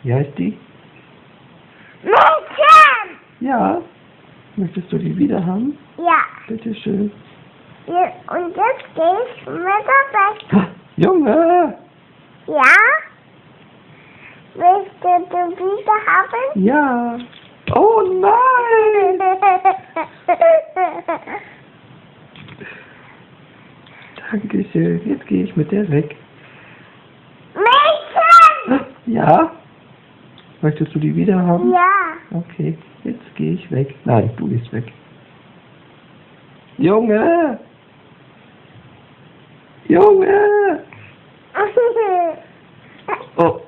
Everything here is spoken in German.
Wie heißt die? Mädchen! Ja. Möchtest du die wieder haben? Ja. Bitteschön. Und jetzt gehe ich mit der weg. Junge! Ja? Willst du wieder haben? Ja. Oh nein! Dankeschön. Jetzt gehe ich mit der weg. Mädchen! Ja? Möchtest du die wieder haben? Ja. Okay, jetzt gehe ich weg. Nein, du gehst weg. Junge! Junge! Oh.